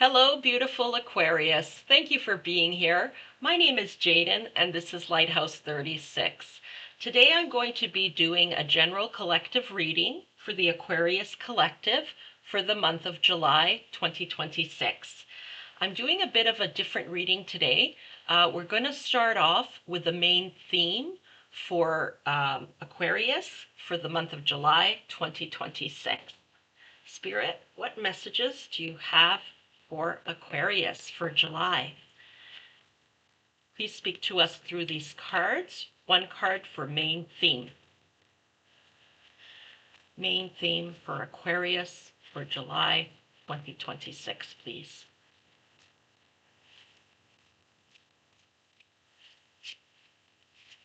Hello, beautiful Aquarius. Thank you for being here. My name is Jaden, and this is Lighthouse 36. Today I'm going to be doing a general collective reading for the Aquarius Collective for the month of July 2026. I'm doing a bit of a different reading today. We're going to start off with the main theme for Aquarius for the month of July 2026. Spirit, what messages do you have for Aquarius for July? Please speak to us through these cards. One card for main theme. Main theme for Aquarius for July 2026, please.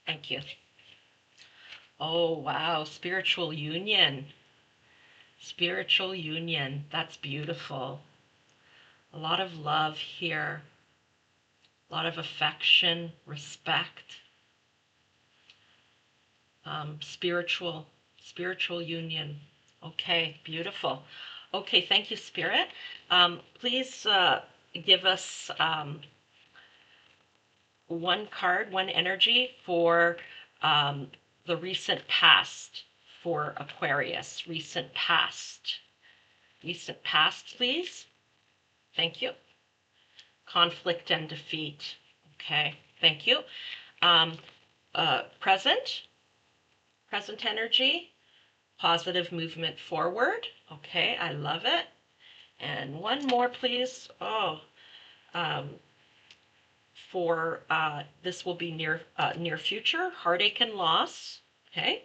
Thank you. Oh, wow. Spiritual union. Spiritual union. That's beautiful. A lot of love here. A lot of affection, respect. Spiritual union. Okay, beautiful. Okay, thank you, Spirit. Please give us one card, one energy for the recent past for Aquarius. Recent past. Recent past, please. Thank you. Conflict and defeat. Okay, thank you. Present energy, positive movement forward. Okay, I love it. And one more, please. Oh, for this will be near future, heartache and loss. Okay,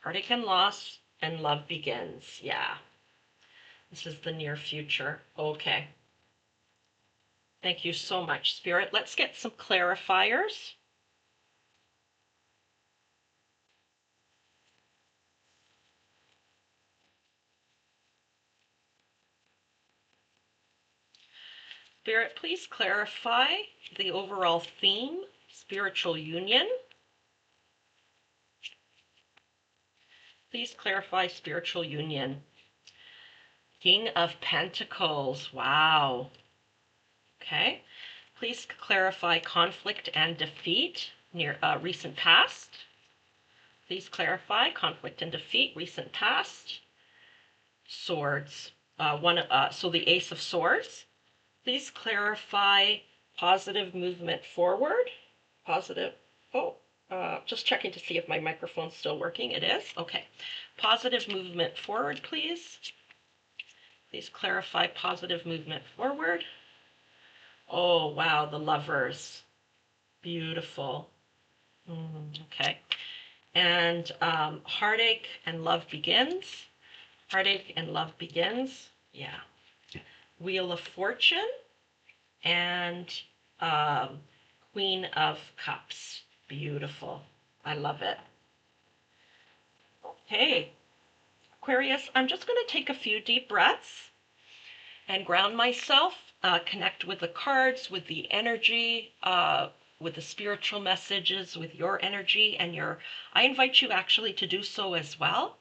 heartache and loss, and love begins. Yeah, this is the near future. Okay. Thank you so much, Spirit. Let's get some clarifiers. Spirit, please clarify the overall theme, spiritual union. Please clarify spiritual union. King of Pentacles. Wow. Okay. Please clarify conflict and defeat near recent past. Please clarify conflict and defeat, recent past. Swords. So the Ace of Swords. Please clarify positive movement forward. Positive. Oh, just checking to see if my microphone's still working. It is. Okay. Positive movement forward, please. Please clarify positive movement forward. Oh, wow. The Lovers. Beautiful. Okay. And heartache and love begins. Heartache and love begins. Yeah. Wheel of Fortune and Queen of Cups. Beautiful. I love it. Okay, Aquarius, I'm just going to take a few deep breaths and ground myself, connect with the cards, with the energy, with the spiritual messages, with your energy and I invite you actually to do so as well.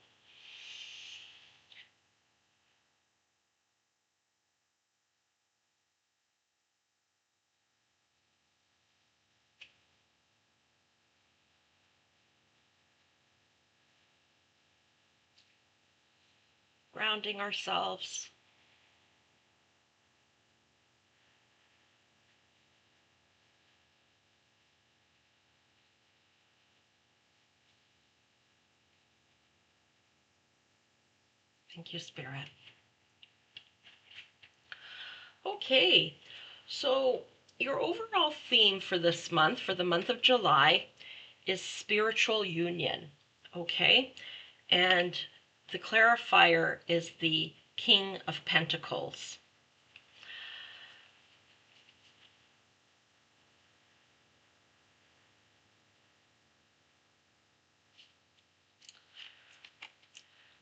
Grounding ourselves. Thank you, Spirit. Okay, so your overall theme for this month, for the month of July, is spiritual union. Okay, and the clarifier is the King of Pentacles.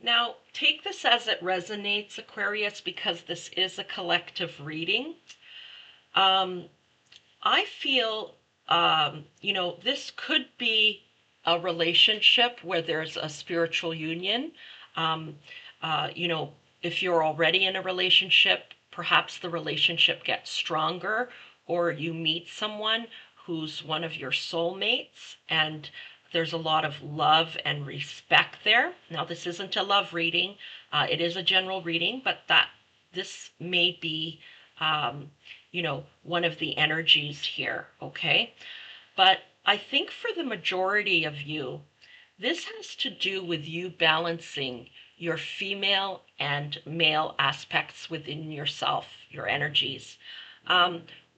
Now, take this as it resonates, Aquarius, because this is a collective reading. I feel, this could be a relationship where there's a spiritual union. If you're already in a relationship, perhaps the relationship gets stronger, or you meet someone who's one of your soulmates, and there's a lot of love and respect there. Now, this isn't a love reading. It is a general reading, but this may be, one of the energies here, okay? But I think for the majority of you, this has to do with you balancing your female and male aspects within yourself, your energies.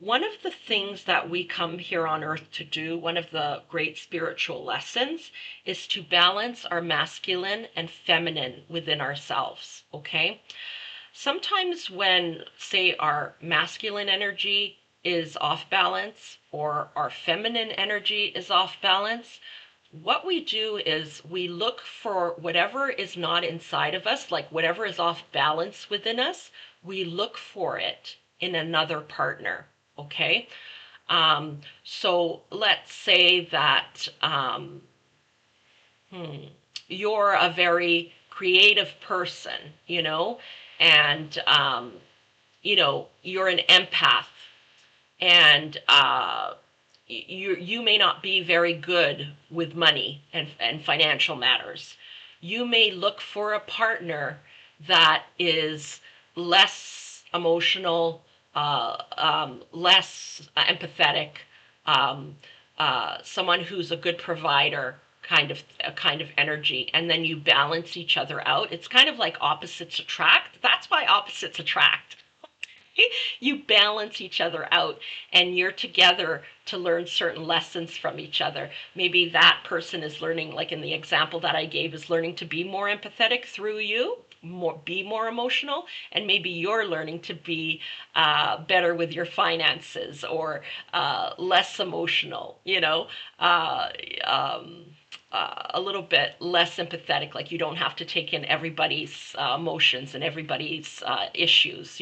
One of the things that we come here on earth to do, one of the great spiritual lessons, is to balance our masculine and feminine within ourselves, okay? Sometimes when, say, our masculine energy is off balance or our feminine energy is off balance, what we do is we look for whatever is not inside of us, like whatever is off balance within us, we look for it in another partner, okay? So let's say that you're a very creative person, and you're an empath, and you may not be very good with money and financial matters. You may look for a partner that is less emotional, less empathetic, someone who's a good provider, kind of energy, and then you balance each other out. It's kind of like opposites attract. That's why opposites attract. You balance each other out, and you're together to learn certain lessons from each other. Maybe that person is learning, like in the example that I gave, is learning to be more empathetic through you, be more emotional, and maybe you're learning to be better with your finances, or less emotional, a little bit less empathetic, like you don't have to take in everybody's emotions and everybody's issues,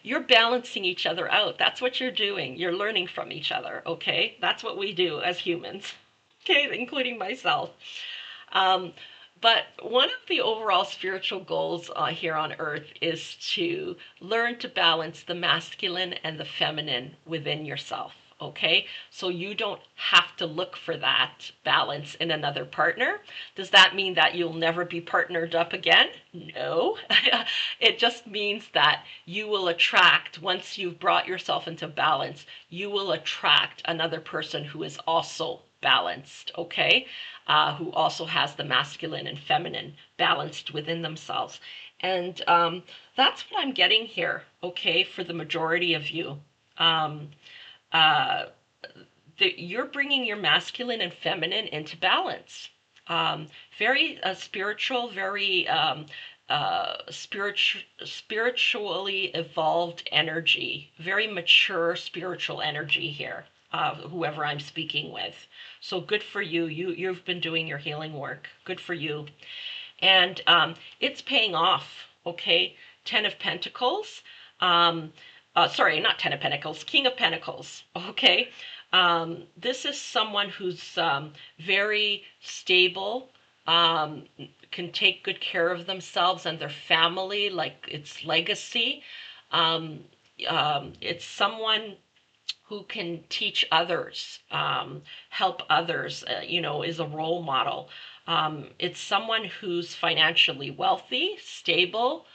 you're balancing each other out. That's what you're doing. You're learning from each other, okay? That's what we do as humans, okay, including myself. But one of the overall spiritual goals here on Earth is to learn to balance the masculine and the feminine within yourself. Okay, so you don't have to look for that balance in another partner. Does that mean that you'll never be partnered up again? No. It just means that you will attract, once you've brought yourself into balance, you will attract another person who is also balanced, okay? Who also has the masculine and feminine balanced within themselves. And that's what I'm getting here, okay, for the majority of you. You're bringing your masculine and feminine into balance. Very spiritual, very spiritually evolved energy, very mature spiritual energy here, whoever I'm speaking with. So good for you. You've been doing your healing work. Good for you. And it's paying off, okay? 10 of Pentacles. Sorry, not 10 of Pentacles, King of Pentacles, okay? This is someone who's very stable, can take good care of themselves and their family, like it's legacy. It's someone who can teach others, help others, is a role model. It's someone who's financially wealthy, stable,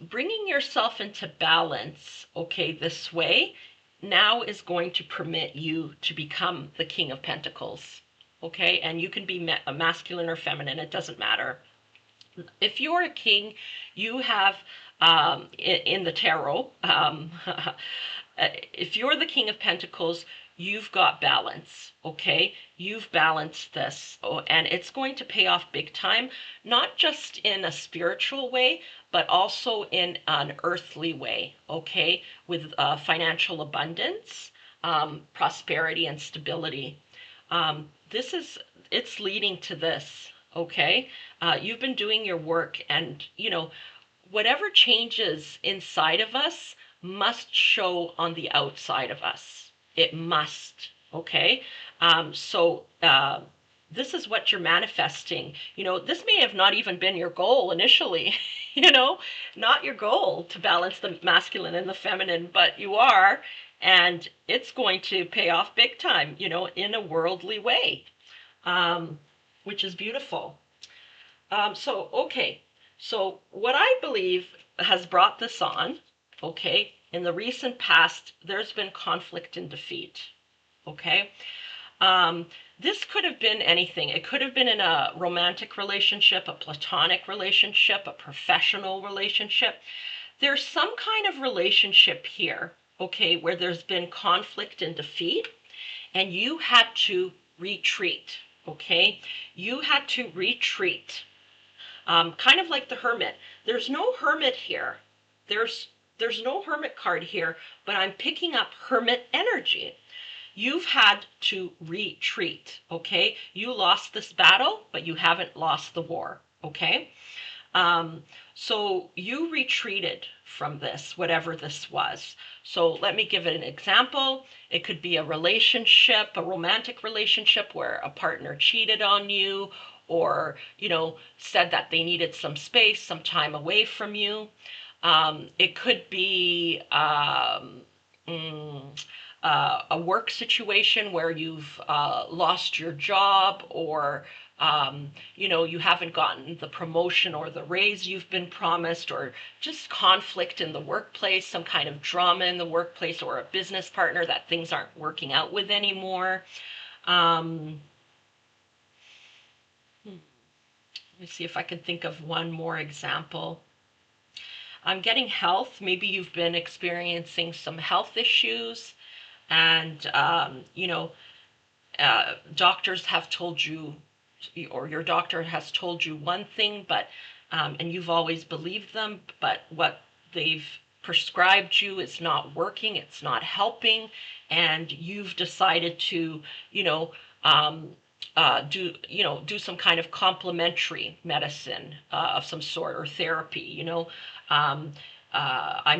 bringing yourself into balance, okay, this way, now is going to permit you to become the King of Pentacles, okay? And you can be masculine or feminine, it doesn't matter. If you're a king, you have, in the tarot, if you're the King of Pentacles, you've got balance, okay? You've balanced this, and it's going to pay off big time, not just in a spiritual way, but also in an earthly way, okay? With financial abundance, prosperity, and stability. It's leading to this, okay? You've been doing your work, and, whatever changes inside of us must show on the outside of us. It must, okay? this is what you're manifesting. This may have not even been your goal initially, not your goal to balance the masculine and the feminine, but you are, and it's going to pay off big time, in a worldly way, which is beautiful. Okay. So what I believe has brought this on, okay, in the recent past, there's been conflict and defeat, okay? This could have been anything. It could have been in a romantic relationship, a platonic relationship, a professional relationship. There's some kind of relationship here, okay, where there's been conflict and defeat, and you had to retreat, okay? You had to retreat. Kind of like the hermit. There's no hermit here. There's no hermit card here, but I'm picking up hermit energy. You've had to retreat, okay? You lost this battle, but you haven't lost the war, okay? So you retreated from this, whatever this was. So let me give it an example. It could be a relationship, a romantic relationship where a partner cheated on you, or, said that they needed some space, some time away from you. It could be a work situation where you've lost your job, or you haven't gotten the promotion or the raise you've been promised, or just conflict in the workplace, some kind of drama in the workplace, or a business partner that things aren't working out with anymore. Let me see if I can think of one more example. I'm getting health. Maybe you've been experiencing some health issues, and doctors have told you, or your doctor has told you one thing, but and you've always believed them, but what they've prescribed you is not working, it's not helping, and you've decided to do some kind of complementary medicine of some sort, or therapy. I'm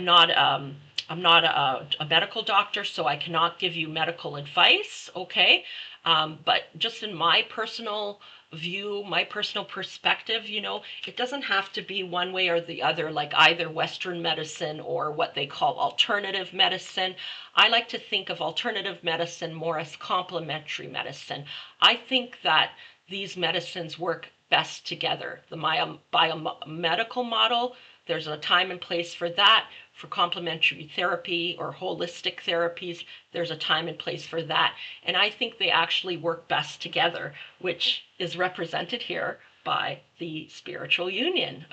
not a medical doctor, so I cannot give you medical advice, okay? But just in my personal view, my personal perspective, it doesn't have to be one way or the other, like either Western medicine or what they call alternative medicine. I like to think of alternative medicine more as complementary medicine. I think that these medicines work best together. The biomedical model, there's a time and place for that. For complementary therapy or holistic therapies, there's a time and place for that. And I think they actually work best together, which is represented here by the spiritual union.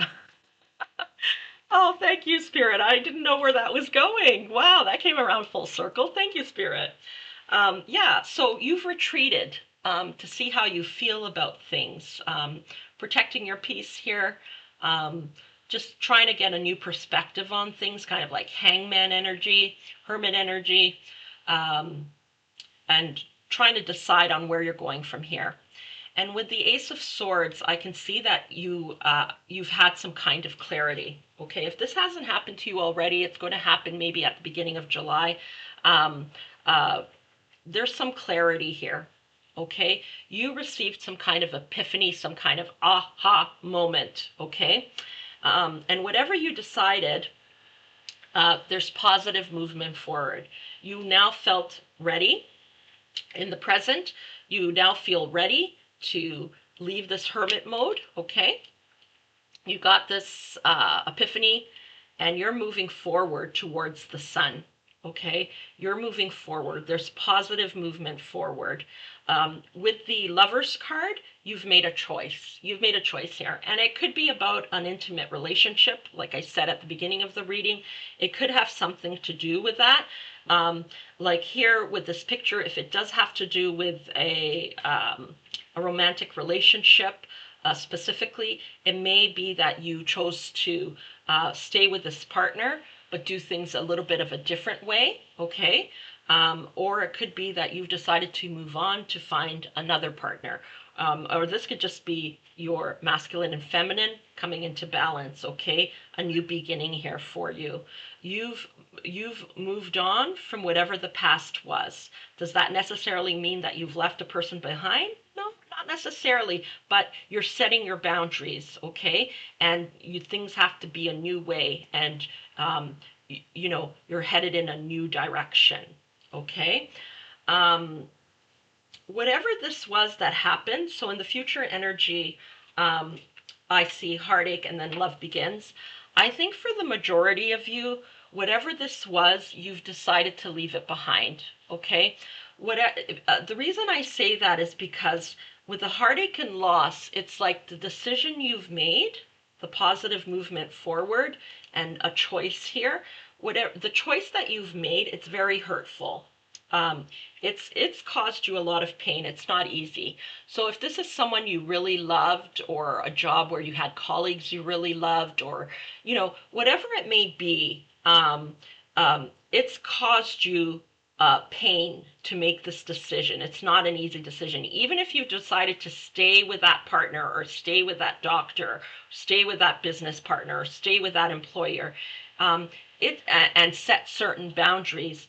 Oh, thank you, Spirit. I didn't know where that was going. Wow, that came around full circle. Thank you, Spirit. Yeah, so you've retreated to see how you feel about things, protecting your peace here. Just trying to get a new perspective on things, kind of like hangman energy, hermit energy, and trying to decide on where you're going from here. And with the Ace of Swords, I can see that you've had some kind of clarity. Okay, if this hasn't happened to you already, it's going to happen maybe at the beginning of July. There's some clarity here. Okay, you received some kind of epiphany, some kind of aha moment. Okay. And whatever you decided, there's positive movement forward. You now felt ready in the present. You now feel ready to leave this hermit mode, okay? You got this epiphany, and you're moving forward towards the sun, okay? You're moving forward. There's positive movement forward. With the Lover's card, you've made a choice. You've made a choice here. And it could be about an intimate relationship, like I said at the beginning of the reading. It could have something to do with that. Like here with this picture, if it does have to do with a romantic relationship, specifically, it may be that you chose to stay with this partner, but do things a little bit of a different way, okay? Or it could be that you've decided to move on to find another partner. Or this could just be your masculine and feminine coming into balance, okay? A new beginning here for you. You've moved on from whatever the past was. Does that necessarily mean that you've left a person behind? No, not not necessarily, but you're setting your boundaries, okay? And things have to be a new way, and you know, you're headed in a new direction, okay? Um, Whatever this was that happened, so in the future energy, um, I see heartache and then love begins. I think for the majority of you, whatever this was, you've decided to leave it behind, okay? What the reason I say that is because with the heartache and loss, it's like the decision you've made, the positive movement forward, and a choice here. Whatever the choice that you've made, it's very hurtful. Um, it's caused you a lot of pain. It's not easy. So if this is someone you really loved, or a job where you had colleagues you really loved, or you know, whatever it may be, it's caused you pain to make this decision. It's not an easy decision. Even if you decided to stay with that partner, or stay with that doctor, stay with that business partner, or stay with that employer, um, and set certain boundaries,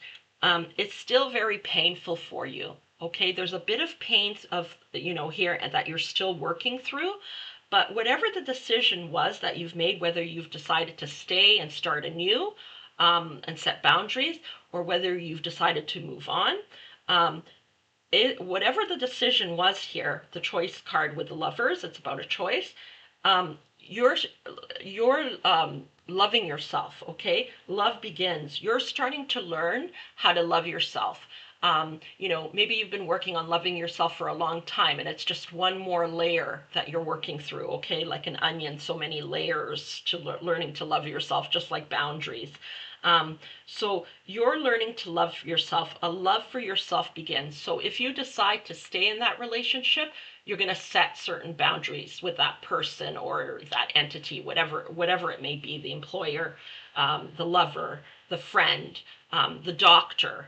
it's still very painful for you. Okay, there's a bit of pain of, you know, here, and that you're still working through. But whatever the decision was that you've made, whether you've decided to stay and start anew, and set boundaries, or whether you've decided to move on, um, whatever the decision was here, the choice card with the lovers, it's about a choice. You're loving yourself, okay? Love begins. You're starting to learn how to love yourself. You know, maybe you've been working on loving yourself for a long time, and it's just one more layer that you're working through, okay? Like an onion, so many layers to learning to love yourself, just like boundaries. So you're learning to love yourself. A love for yourself begins. So if you decide to stay in that relationship, you're going to set certain boundaries with that person or that entity, whatever it may be, the employer, the lover, the friend, the doctor.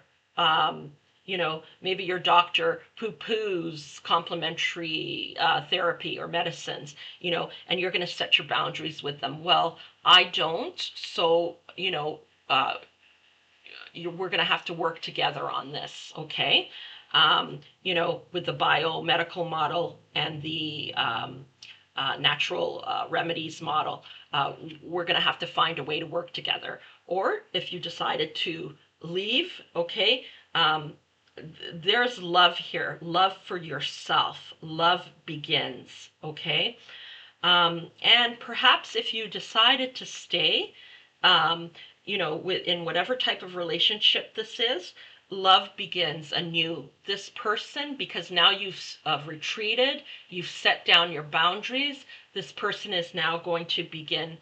You know, maybe your doctor poo-poos complimentary therapy or medicines, you know, and you're going to set your boundaries with them. Well, I don't, so, you know, we're going to have to work together on this, okay? You know, with the biomedical model and the natural remedies model, we're going to have to find a way to work together. Or if you decided to leave, okay, there's love here, love for yourself. Love begins, okay? And perhaps if you decided to stay, you know, in whatever type of relationship this is, love begins anew. This person, because now you've retreated, you've set down your boundaries, this person is now going to begin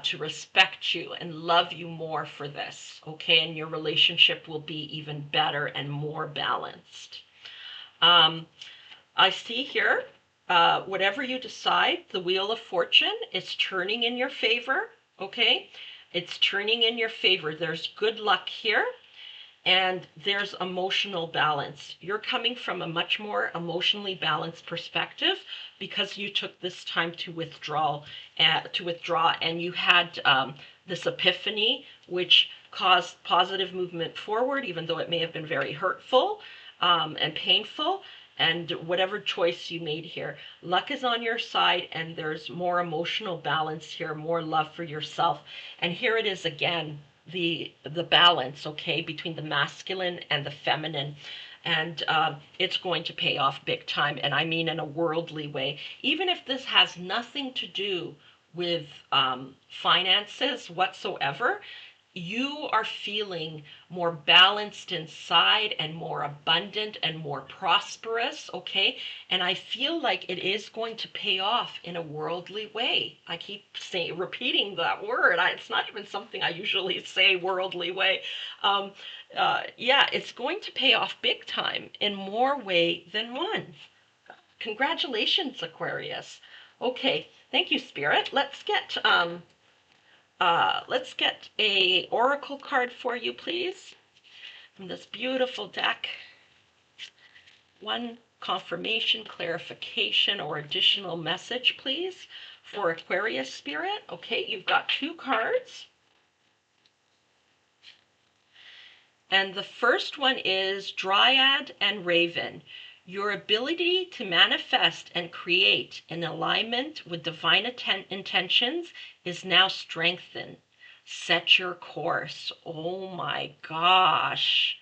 to respect you and love you more for this, okay? And your relationship will be even better and more balanced. I see here, whatever you decide, the Wheel of Fortune is turning in your favor, okay? It's turning in your favor. There's good luck here, and there's emotional balance. You're coming from a much more emotionally balanced perspective because you took this time to withdraw, and you had this epiphany, which caused positive movement forward, even though it may have been very hurtful and painful. And whatever choice you made here, luck is on your side, and there's more emotional balance here, more love for yourself. And here it is again, the balance, okay, between the masculine and the feminine. And it's going to pay off big time, and I mean in a worldly way. Even if this has nothing to do with finances whatsoever, you are feeling more balanced inside and more abundant and more prosperous, okay? And I feel like it is going to pay off in a worldly way. I keep repeating that word. It's not even something I usually say, worldly way. Yeah, it's going to pay off big time in more way than one. Congratulations, Aquarius. Okay, thank you, Spirit. Let's get a oracle card for you, please, from this beautiful deck. One confirmation, clarification, or additional message, please, for Aquarius Spirit. Okay, you've got two cards. And the first one is Dryad and Raven. Your ability to manifest and create in alignment with divine intentions is now strengthened. Set your course. Oh my gosh.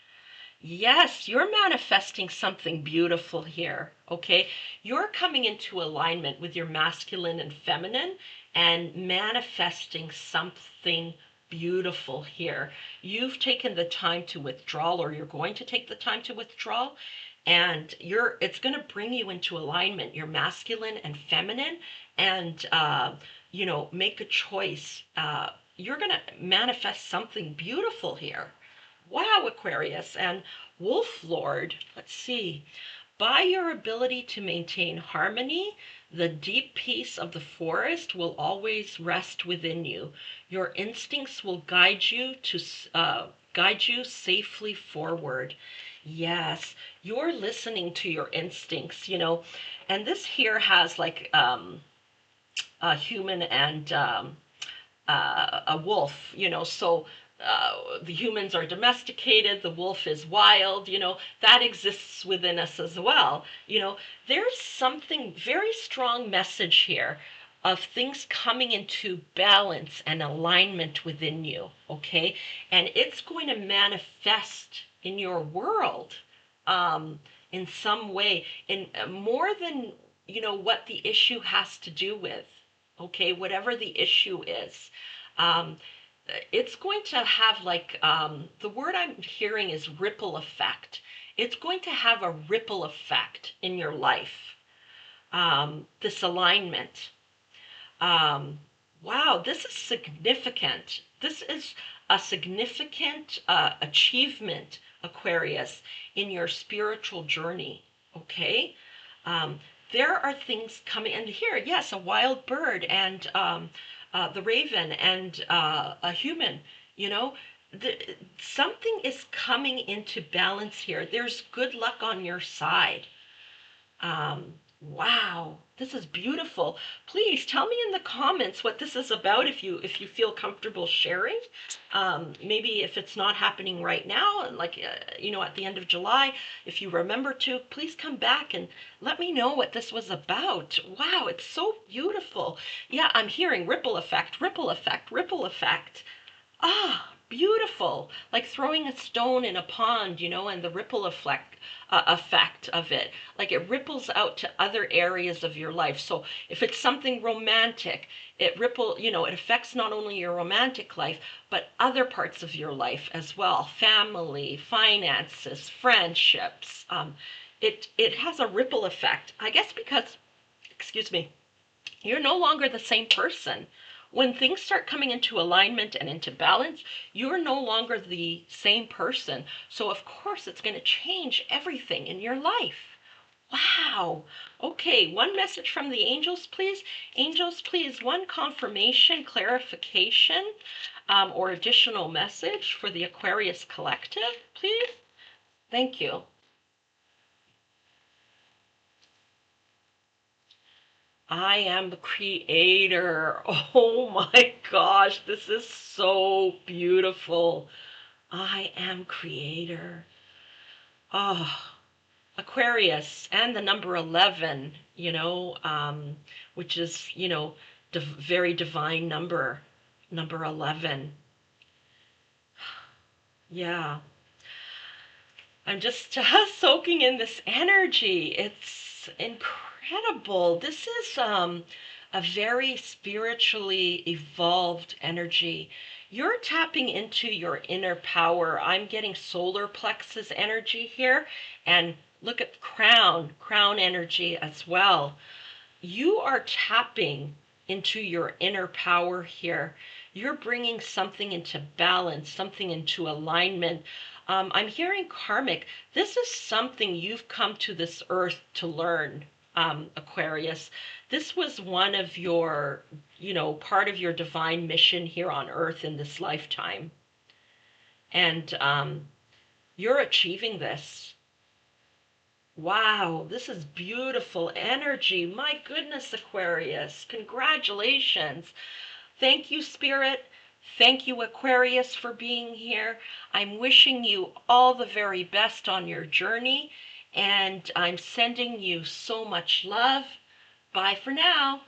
Yes, you're manifesting something beautiful here, okay? You're coming into alignment with your masculine and feminine and manifesting something beautiful here. You've taken the time to withdraw, or you're going to take the time to withdraw, and it's going to bring you into alignment, your masculine and feminine, and make a choice. You're going to manifest something beautiful here. Wow, Aquarius. And Wolf Lord, let's see. By your ability to maintain harmony, the deep peace of the forest will always rest within you. Your instincts will guide you safely forward. Yes, you're listening to your instincts, and this here has like a human and a wolf, so the humans are domesticated, the wolf is wild, that exists within us as well. There's something very strong message here of things coming into balance and alignment within you, okay? And it's going to manifest in your world in some way, in more than, what the issue has to do with, okay? Whatever the issue is. It's going to have like, the word I'm hearing is ripple effect. It's going to have a ripple effect in your life. This alignment. Wow, this is significant. This is a significant achievement, Aquarius, in your spiritual journey, okay? There are things coming, and here, yes, a wild bird and the raven and a human, something is coming into balance here. There's good luck on your side. Wow, this is beautiful. Please tell me in the comments what this is about if you feel comfortable sharing. Maybe if it's not happening right now, and like at the end of July, if you remember to, please come back and let me know what this was about. Wow, it's so beautiful. Yeah, I'm hearing ripple effect, ripple effect, ripple effect. Ah, beautiful. Like throwing a stone in a pond, and the ripple effect of it. Like it ripples out to other areas of your life. So if it's something romantic, it affects not only your romantic life, but other parts of your life as well. Family, finances, friendships. It has a ripple effect. I guess because, excuse me, you're no longer the same person. When things start coming into alignment and into balance, you're no longer the same person. So of course it's going to change everything in your life. Wow. Okay, one message from the angels, please. Angels, please, one confirmation, clarification, or additional message for the Aquarius Collective, please. Thank you. I am the creator. Oh my gosh, this is so beautiful. I am creator. Oh, Aquarius and the number 11, which is, very divine number 11. Yeah. I'm just soaking in this energy. It's incredible. This is a very spiritually evolved energy. You're tapping into your inner power. I'm getting solar plexus energy here, and look at crown energy as well. You are tapping into your inner power here. You're bringing something into balance, something into alignment. I'm hearing karmic. This is something you've come to this earth to learn, Aquarius. This was one of your, part of your divine mission here on earth in this lifetime. And you're achieving this. Wow, this is beautiful energy. My goodness, Aquarius. Congratulations. Thank you, Spirit. Thank you, Aquarius, for being here. I'm wishing you all the very best on your journey. And I'm sending you so much love. Bye for now.